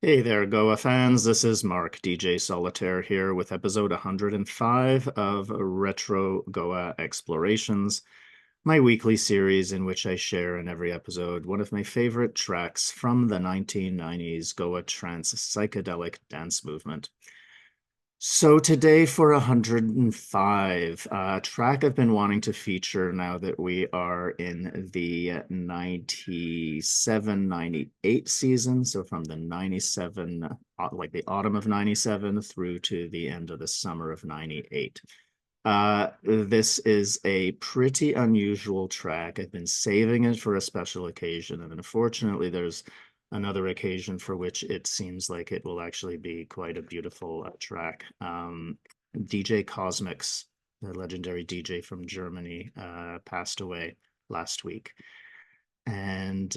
Hey there, Goa fans. This is Mark, DJ Solitaire here with episode 105 of Retro Goa Explorations, my weekly series in which I share in every episode one of my favorite tracks from the 1990s Goa Trance psychedelic dance movement. So today for 105, a track I've been wanting to feature now that we are in the 97, 98 season. So from the 97, like the autumn of 97 through to the end of the summer of 98. This is a pretty unusual track. I've been saving it for a special occasion, and unfortunately, there's another occasion for which it seems like it will actually be quite a beautiful track. DJ Cosmix, the legendary DJ from Germany, passed away last week. And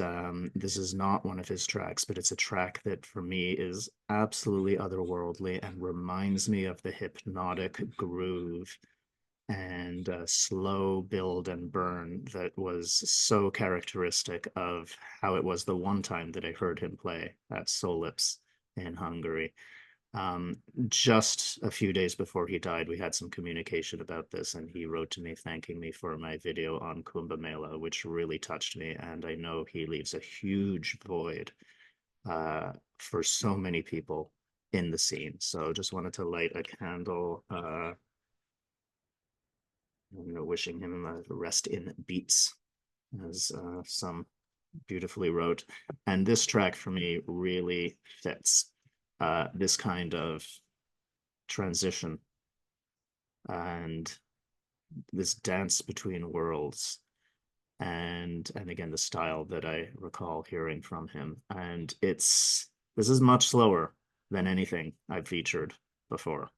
this is not one of his tracks, but it's a track that for me is absolutely otherworldly and reminds me of the hypnotic groove and slow build and burn that was so characteristic of how it was the one time that I heard him play at Solips in Hungary. Um, just a few days before he died, we had some communication about this, and he wrote to me thanking me for my video on Kumbh Mela, which really touched me. And I know he leaves a huge void for so many people in the scene. So just wanted to light a candle wishing him a rest in beats, as some beautifully wrote. And this track for me really fits this kind of transition and this dance between worlds. And again, the style that I recall hearing from him. And this is much slower than anything I've featured before,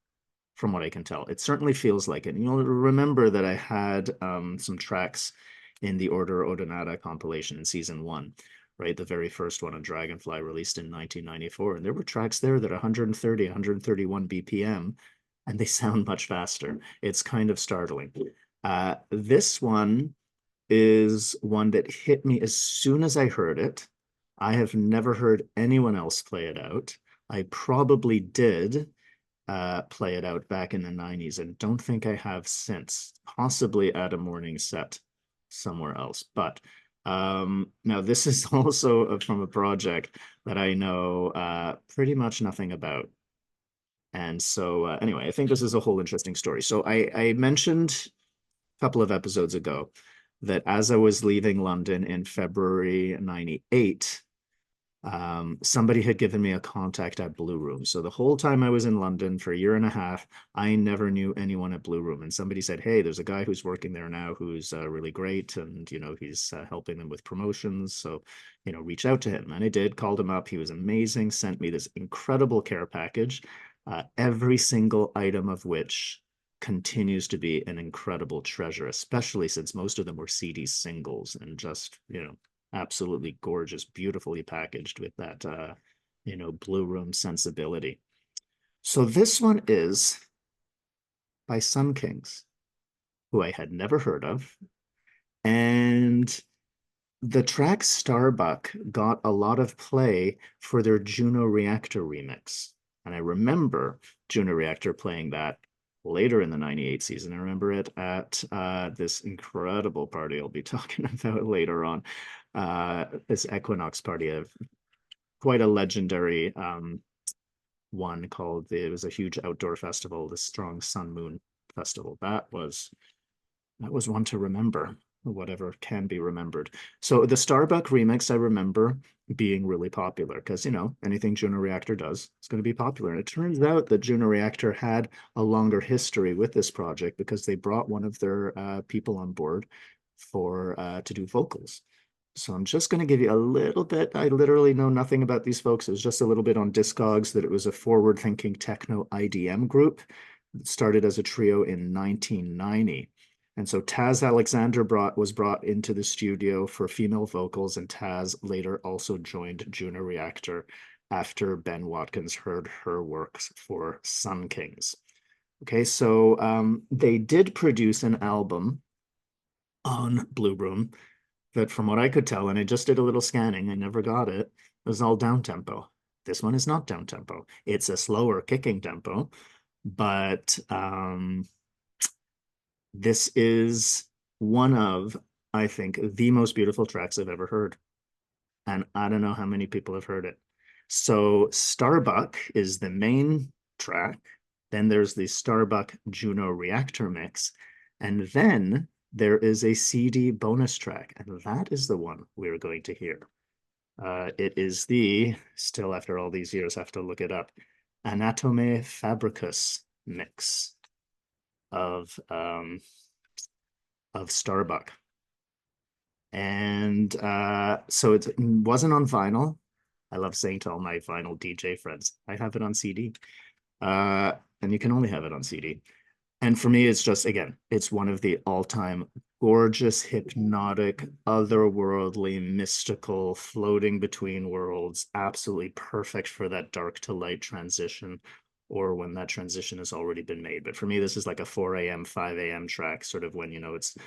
from what I can tell. It certainly feels like it. And you'll remember that I had some tracks in the Order Odonata compilation in season one, right? The very first one on Dragonfly released in 1994. And there were tracks there that are 130, 131 BPM, and they sound much faster. It's kind of startling. This one is one that hit me as soon as I heard it. I have never heard anyone else play it out. I probably did play it out back in the 90s and don't think I have since, possibly at a morning set somewhere else. But now this is also from a project that I know pretty much nothing about. And so anyway, I think this is a whole interesting story. So I mentioned a couple of episodes ago that as I was leaving London in February 98, somebody had given me a contact at Blue Room. So the whole time I was in London for a year and a half, I never knew anyone at Blue Room. And somebody said, "Hey, there's a guy who's working there now who's really great, and he's helping them with promotions. So, reach out to him." And I did. Called him up. He was amazing. Sent me this incredible care package, every single item of which continues to be an incredible treasure, especially since most of them were CD singles and just absolutely gorgeous, beautifully packaged with that Blue Room sensibility. So this one is by Sunkings, who I had never heard of. And the track Starbuck got a lot of play for their Juno Reactor remix. And I remember Juno Reactor playing that later in the 98 season. I remember it at this incredible party I'll be talking about later on. This Equinox party of quite a legendary one called, it was a huge outdoor festival, the Strong Sun Moon Festival. That was one to remember, whatever can be remembered. So the Starbuck remix, I remember being really popular because, anything Juno Reactor does, it's going to be popular. And it turns out that Juno Reactor had a longer history with this project because they brought one of their people on board to do vocals. So I'm just going to give you a little bit. I literally know nothing about these folks. It was just a little bit on Discogs that it was a forward-thinking techno IDM group that started as a trio in 1990. And so Taz Alexander was brought into the studio for female vocals, and Taz later also joined Juno Reactor after Ben Watkins heard her works for Sunkings. Okay, so they did produce an album on Blue Room that, from what I could tell, and I just did a little scanning, I never got it, was all down tempo. This one is not down tempo. It's a slower kicking tempo, but this is one of, I think, the most beautiful tracks I've ever heard. And I don't know how many people have heard it. So Starbuck is the main track. Then there's the Starbuck Juno Reactor mix. And then there is a CD bonus track. And that is the one we're going to hear. It is the, still after all these years, I have to look it up, Anatomae Fabricus mix of Starbuck. And so it wasn't on vinyl. I love saying to all my vinyl DJ friends, I have it on CD. And you can only have it on CD. And for me, it's just, again, it's one of the all-time gorgeous, hypnotic, otherworldly, mystical, floating between worlds, absolutely perfect for that dark to light transition, or when that transition has already been made. But for me, this is like a 4 a.m., 5 a.m. track, sort of when, you know, it's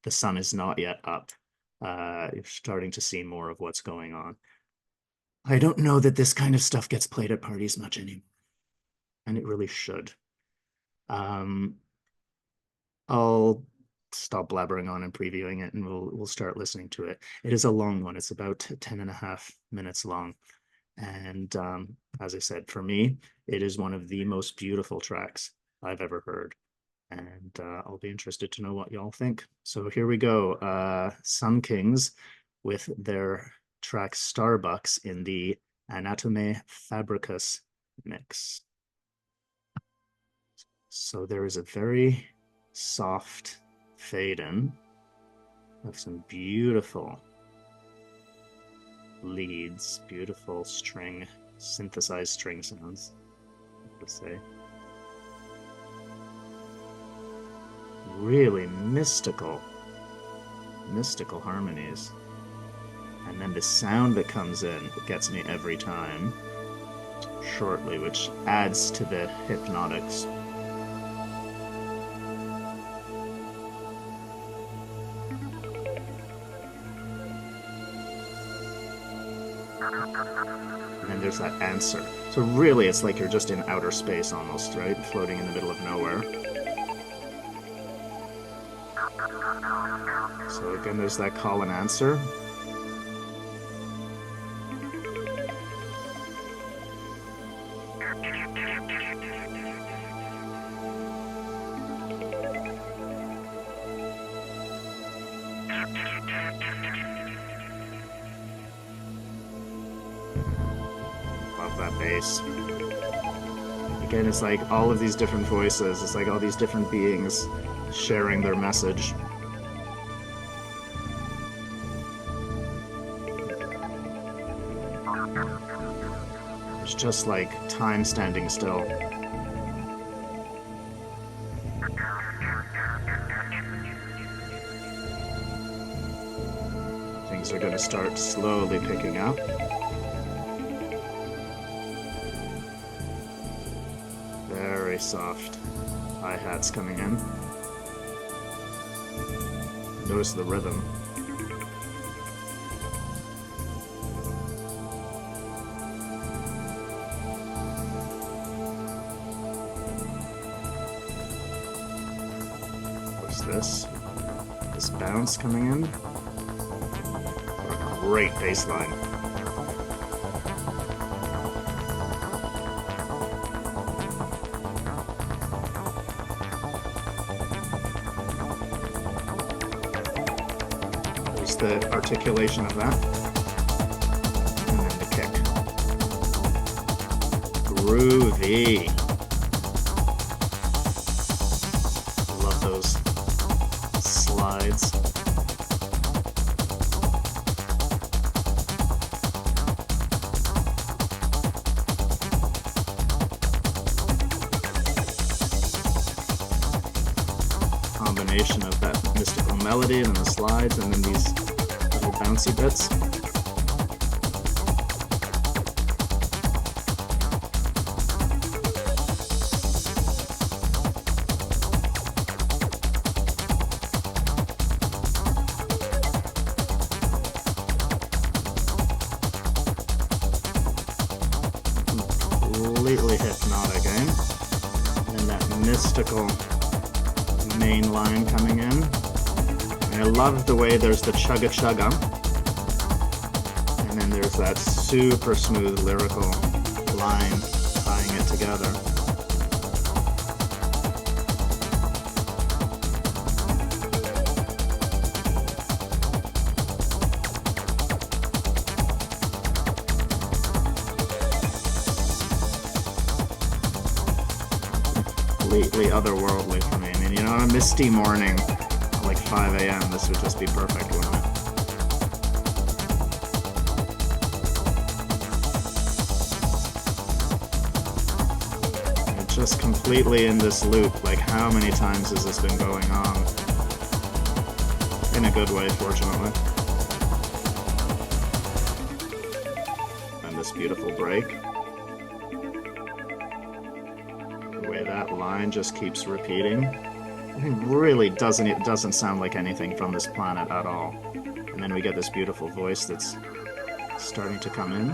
the sun is not yet up. You're starting to see more of what's going on. I don't know that this kind of stuff gets played at parties much anymore, and it really should. I'll stop blabbering on and previewing it, and we'll start listening to it. It is a long one. It's about 10.5 minutes long. And as I said, for me, it is one of the most beautiful tracks I've ever heard. And I'll be interested to know what y'all think. So here we go. Sunkings with their track Starbucks in the Anatomae Fabricus mix. So there is a very soft fade in of some beautiful leads, beautiful string, synthesized string sounds, let's say. Really mystical harmonies. And then the sound that comes in gets me every time, shortly, which adds to the hypnotics. And then there's that answer. So really, it's like you're just in outer space almost, right? Floating in the middle of nowhere. So again, there's that call and answer. Love that bass. Again, it's like all of these different voices. It's like all these different beings sharing their message. It's just like time standing still. Things are going to start slowly picking up. Very soft hi-hats coming in. Notice the rhythm. What's this? This bounce coming in. What a great bass line. The articulation of that, and then the kick. Groovy. Love those slides. Combination of that mystical melody and then the slides and then these little bouncy bits. hypnotic, eh? And then that mystical main line coming in. And I love the way there's the chugga-chugga. And then there's that super smooth lyrical line tying it together. Completely otherworldly for me. I mean, you know, on a misty morning, like 5 a.m., this would just be perfect, wouldn't it? It's just completely in this loop. Like, how many times has this been going on? In a good way, fortunately. And this beautiful break. That line just keeps repeating. It really doesn't sound like anything from this planet at all. And then we get this beautiful voice that's starting to come in.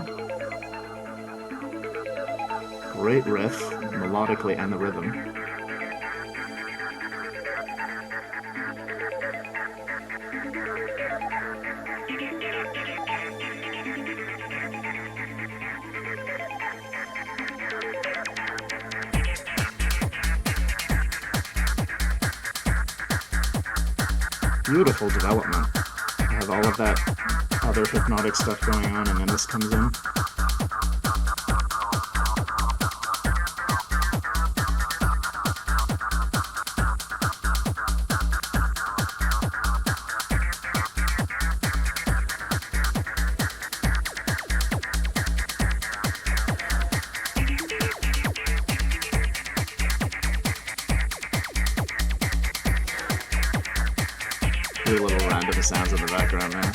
Great riff, melodically and the rhythm. Beautiful development. I have all of that other hypnotic stuff going on, and then this comes in. Few little random sounds in the background there.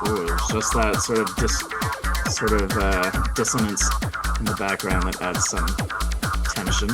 Ooh, there's just that sort of dissonance in the background that adds some tension.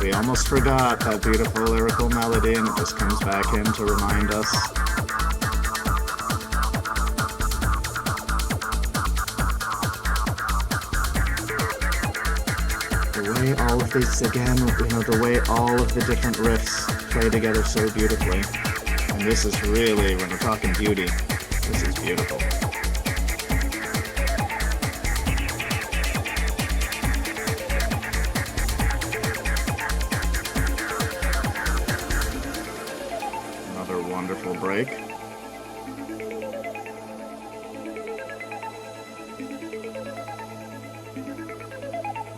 We almost forgot that beautiful lyrical melody, and it just comes back in to remind us. The way all of these, again, you know, the way all of the different riffs play together so beautifully. And this is really, when we're talking beauty, this is beautiful. Wonderful break.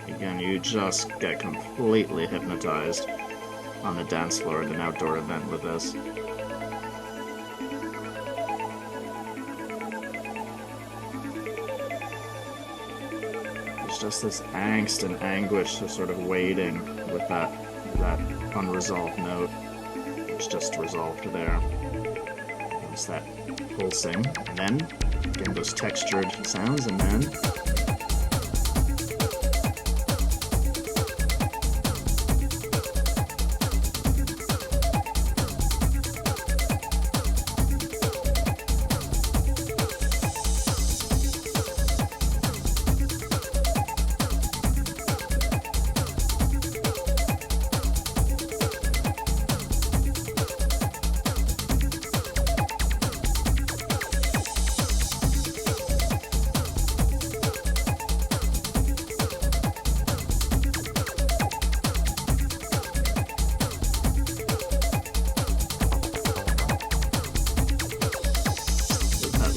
Again, you just get completely hypnotized on the dance floor at an outdoor event with this. There's just this angst and anguish of sort of waiting with that unresolved note. It's just resolved there. There's that pulsing, and then again those textured sounds, and then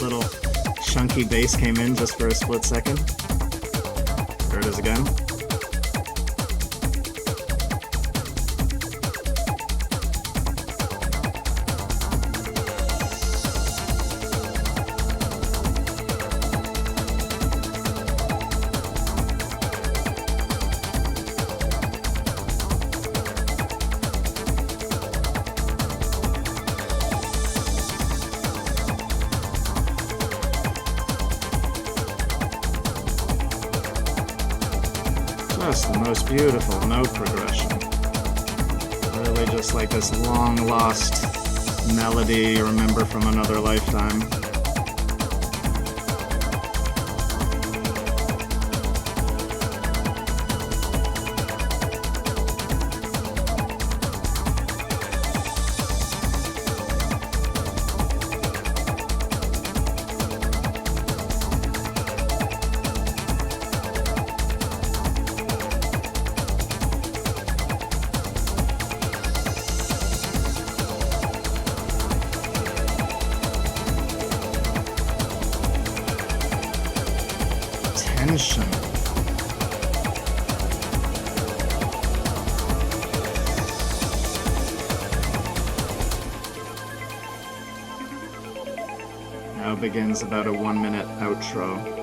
little chunky bass came in just for a split second. There it is again. just the most beautiful note progression. Really just like this long lost melody you remember from another lifetime. Tension. Now begins about a 1-minute outro.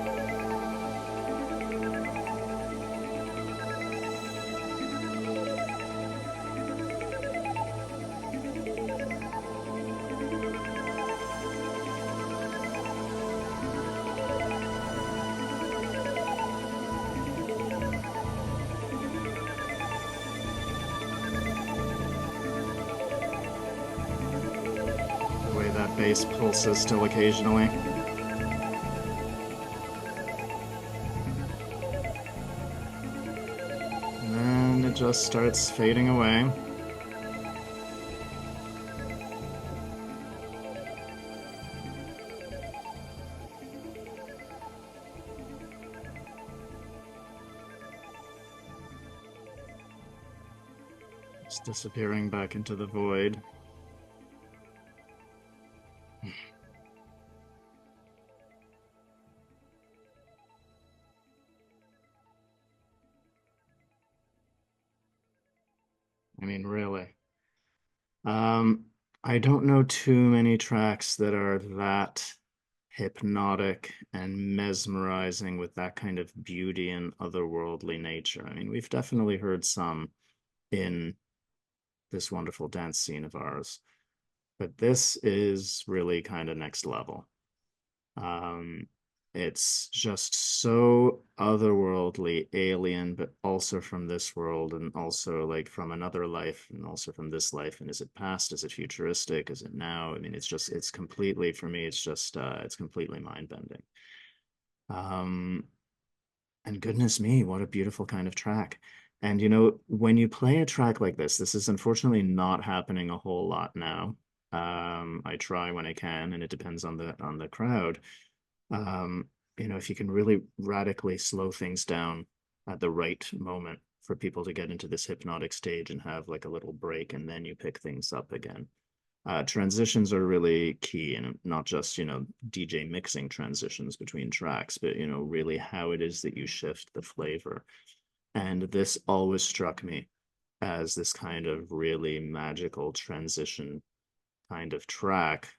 That bass pulses still occasionally. And then it just starts fading away. It's disappearing back into the void. I mean, really. I don't know too many tracks that are that hypnotic and mesmerizing with that kind of beauty and otherworldly nature. I mean, we've definitely heard some in this wonderful dance scene of ours, but this is really kind of next level. Um, it's just so otherworldly, alien, but also from this world, and also like from another life, and also from this life. And is it past? Is it futuristic? Is it now? I mean, it's completely, for me, it's completely mind-bending. Um, and goodness me, what a beautiful kind of track. And when you play a track like this is unfortunately not happening a whole lot now. I try when I can, and it depends on the crowd. Um, if you can really radically slow things down at the right moment for people to get into this hypnotic stage and have like a little break, and then you pick things up again. Transitions are really key, and not just, DJ mixing transitions between tracks, but, really how it is that you shift the flavor. And this always struck me as this kind of really magical transition kind of track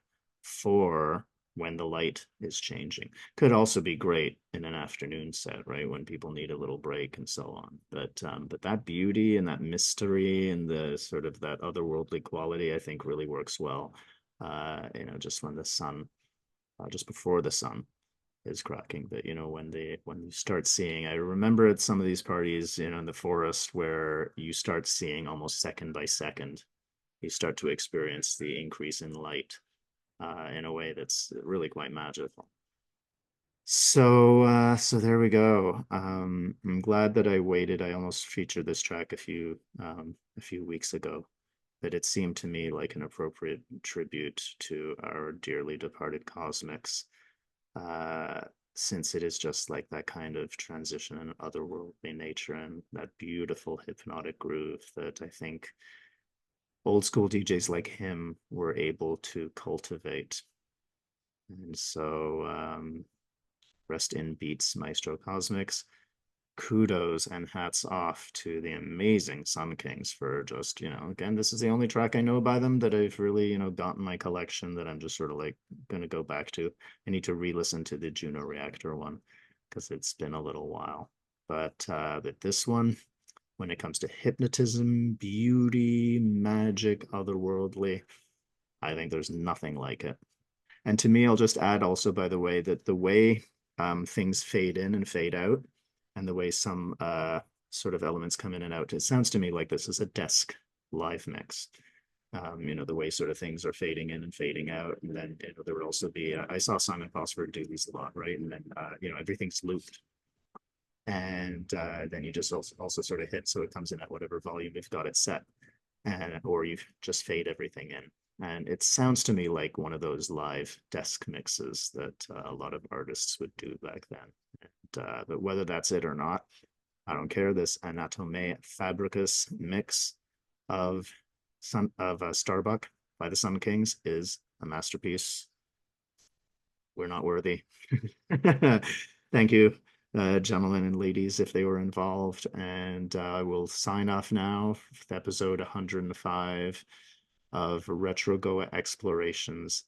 for when the light is changing. Could also be great in an afternoon set, right? When people need a little break and so on. But that beauty and that mystery and the sort of that otherworldly quality, I think really works well. Just when the sun, just before the sun is cracking. But when you start seeing, I remember at some of these parties, in the forest where you start seeing almost second by second, you start to experience the increase in light in a way that's really quite magical. So there we go. I'm glad that I waited. I almost featured this track a few weeks ago, but it seemed to me like an appropriate tribute to our dearly departed Cosmics, uh, since it is just like that kind of transition and otherworldly nature and that beautiful hypnotic groove that I think old school DJs like him were able to cultivate. And so, rest in beats, Maestro Cosmics. Kudos and hats off to the amazing Sunkings for just, again, this is the only track I know by them that I've really, got in my collection that I'm just sort of like going to go back to. I need to re-listen to the Juno Reactor one because it's been a little while. But this one, when it comes to hypnotism, beauty, magic, otherworldly, I think there's nothing like it. And to me, I'll just add also, by the way, that the way things fade in and fade out, and the way some sort of elements come in and out. It sounds to me like this is a desk live mix. The way sort of things are fading in and fading out. And then, there would also be, I saw Simon Fosford do these a lot, right? And then, everything's looped. And then you just also sort of hit, so it comes in at whatever volume you've got it set, or you just fade everything in. And it sounds to me like one of those live desk mixes that a lot of artists would do back then. And, but whether that's it or not, I don't care. This Anatomae Fabricus mix of Starbuck by the Sunkings is a masterpiece. We're not worthy. Thank you, gentlemen and ladies, if they were involved. And I will sign off now with episode 105 of Retro Goa Explorations.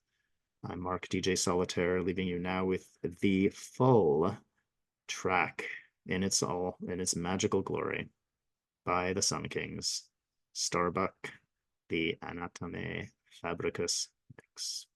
I'm Mark DJ Solitaire, leaving you now with the full track in its magical glory by the Sunkings, Starbuck, the Anatomae Fabricus mix.